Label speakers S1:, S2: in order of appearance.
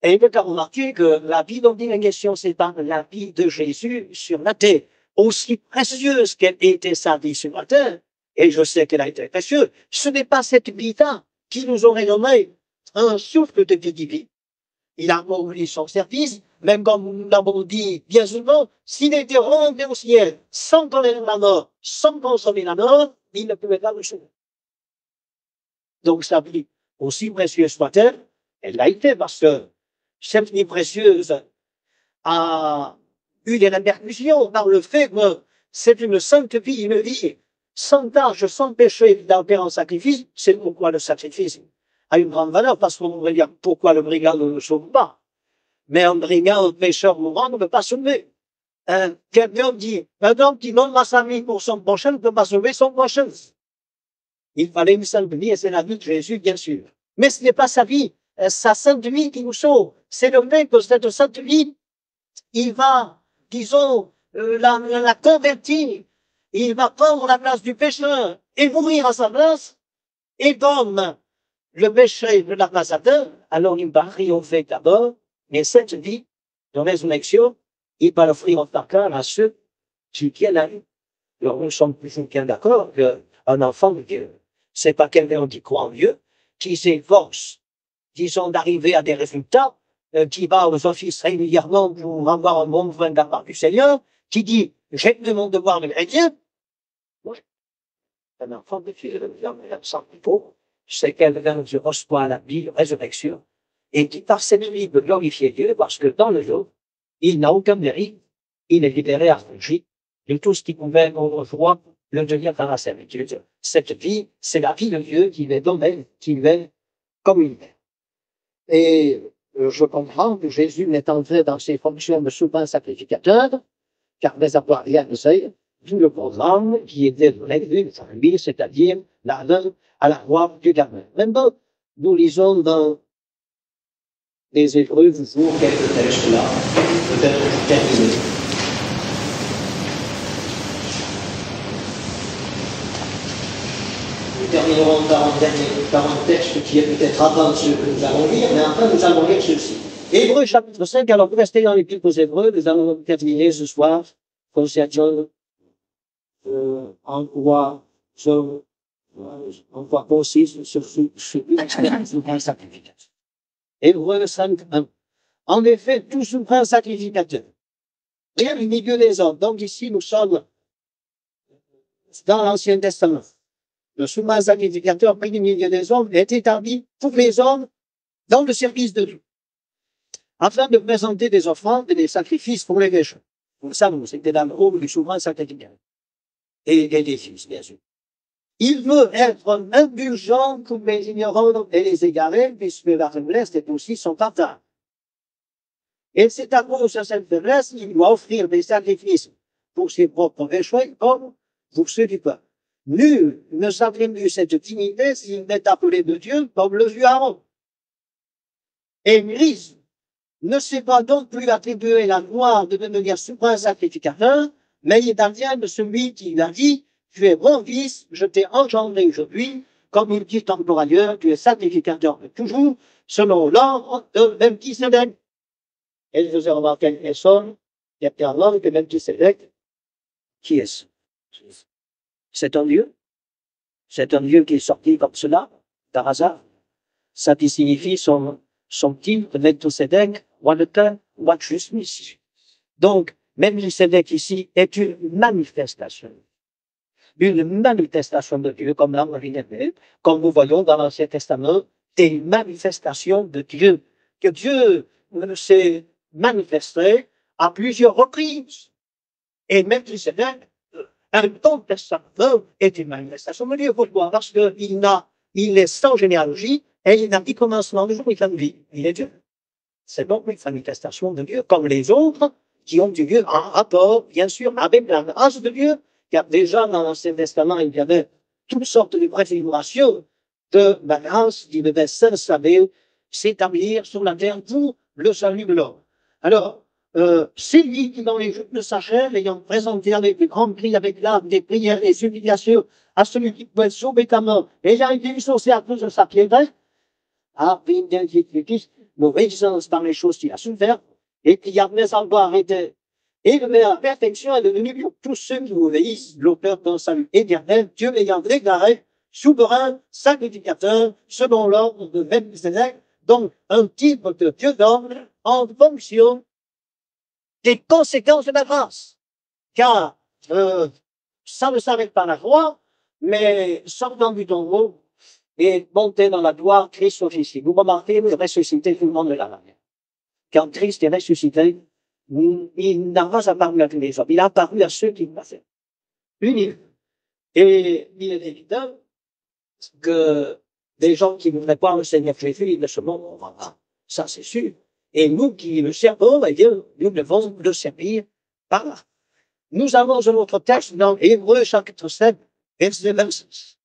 S1: Et il a remarqué que la vie dont il est question, c'est pas la vie de Jésus sur la terre. Aussi précieuse qu'elle était sa vie sur la terre, et je sais qu'elle a été précieuse, ce n'est pas cette vie-là qui nous aurait donné un souffle de vie divine. Il a accompli son service, même comme nous l'avons dit bien souvent, s'il était rendu au ciel sans connaître la mort, sans consommer la mort, il ne pouvait pas le sauver. Donc sa vie, aussi précieuse soit-elle, elle l'a été parce que cette vie précieuse a eu des répercussions par le fait que c'est une sainte vie, une vie sans tâche, sans péché, d'enfer en sacrifice. C'est pourquoi le sacrifice a une grande valeur, parce qu'on pourrait dire pourquoi le brigand ne le sauve pas. Mais un brigand, un pécheur mourant ne peut pas sauver. Quelqu'un dit, un homme qui donne sa vie pour son prochain ne peut pas sauver son prochain. Il fallait une sainte vie, et c'est la vie de Jésus, bien sûr. Mais ce n'est pas sa vie, sa sainte vie qui nous sauve. C'est le fait que cette sainte vie, il va, disons, la convertir. Il va prendre la place du pécheur et mourir à sa place. Et comme le péché de la place à terre, alors il va triompher d'abord. Mais cette vie de résurrection, il va l'offrir en partage à ceux qui tiennent à lui. Alors nous sommes plus ou moins d'accord qu'un enfant de Dieu, c'est pas quelqu'un qui croit en Dieu, qui s'efforce, disons, d'arriver à des résultats, qui va aux offices régulièrement pour avoir un bon vin de la part du Seigneur, qui dit, j'ai de mon devoir de chrétien. Un enfant de Dieu, sans plutôt, c'est quelqu'un qui reçoit la vie de résurrection, et qui par cette vie peut glorifier Dieu, parce que dans le jour, il n'a aucun mérite, il est libéré, affranchi de tout ce qui pouvait autrefois le devenir par la servitude. Cette vie, c'est la vie de Dieu qui est donnée, qui est comme une mère. Et je comprends que Jésus n'est entré dans ses fonctions de souverain sacrificateur, car les avoir rien fait, vu le programme qui était réglé par lui, c'est-à-dire l'honneur à la gloire du Gardien. Maintenant, nous lisons dans les Hébreux toujours quelques textes là, peut-être pour terminer. Nous terminerons par un texte qui est peut-être avant ce que nous allons lire, mais enfin nous allons lire ceci. Hébreux chapitre 5, alors vous restez dans l'Épître aux Hébreux, nous allons terminer ce soir concernant en quoi consiste ce souverain sacrificateur. Hébreux 5, 1. En effet, tout souverain sacrificateur, rien au milieu des hommes. Donc ici, nous sommes dans l'Ancien Testament. Le souverain sacrificateur pris du milieu des hommes est établi pour les hommes dans le service de Dieu, afin de présenter des offrandes et des sacrifices pour les pécheurs. Vous le savez, c'était dans le rôle du souverain sacrificateur. Et des fils, bien sûr. Il veut être indulgent pour les ignorants et les égarés, puisque la faiblesse est aussi son partage. Et c'est à cause de cette faiblesse qu'il doit offrir des sacrifices pour ses propres péchés comme pour ceux du peuple. Nul ne s'attribue cette dignité s'il n'est appelé de Dieu comme le vieux Aaron. Et Christ ne s'est pas donc plus attribué la gloire de devenir souverain sacrificateur, mais il advient de celui qui lui a dit, tu es mon fils, je t'ai engendré aujourd'hui, comme il dit encore ailleurs, tu es sacrificateur de toujours, selon l'ordre de Melchisédek. Et je vous ai remarqué une personne, il y a bien l'ordre de Melchisédek. Qui est-ce? C'est un Dieu. C'est un Dieu qui est sorti comme cela, par hasard. Ça qui signifie son titre, Melchisédek, roi de terre, roi de justice. Donc, Melchisédek ici est une manifestation de Dieu, comme l'âme originelle, comme nous voyons dans l'Ancien Testament, des manifestations de Dieu, que Dieu s'est manifesté à plusieurs reprises. Et Melchisédek, un bon testament, est une manifestation de Dieu. Pourquoi? Parce qu'il est sans généalogie, et il n'a ni commencement de jour, ni fin de vie. Il est Dieu. C'est donc une manifestation de Dieu, comme les autres, qui ont du Dieu en rapport, bien sûr, avec la grâce de Dieu, car déjà dans l'Ancien Testament, il y avait toutes sortes de préfigurations de la grâce qui devait s'établir sur la terre pour le salut de l'homme. Alors, c'est lui qui, dans les jours de sa chair, ayant présenté avec les grands cris, avec l'âme, des prières et supplications à celui qui pouvait sauver ta mort, ayant été exaucé à cause de sa piété, l'obéissance dans les choses qu'il a souffert, et qui après avoir été élevé à la perfection est devenu pour tous ceux qui obéissent l'auteur d'un salut éternel, Dieu ayant déclaré souverain, sacrificateur, selon l'ordre de Melchizedek, donc un type de Dieu d'ordre en fonction des conséquences de la grâce. Car ça ne s'arrête pas à la croix, mais sortant du tombeau et monter dans la gloire, Christ officie. Vous remarquez, il ressuscité tout le monde de la manière. Quand Christ est ressuscité, il n'a pas apparu à tous les hommes, il a apparu à ceux qui le passaient. Unique. Et il est évident que des gens qui ne voudraient pas le Seigneur Jésus, ils ne se montreront pas. Ça, c'est sûr. Et nous qui le servons, eh bien, nous devons le servir par là. Nous avons un autre texte dans Hébreux chapitre 7, verset 26.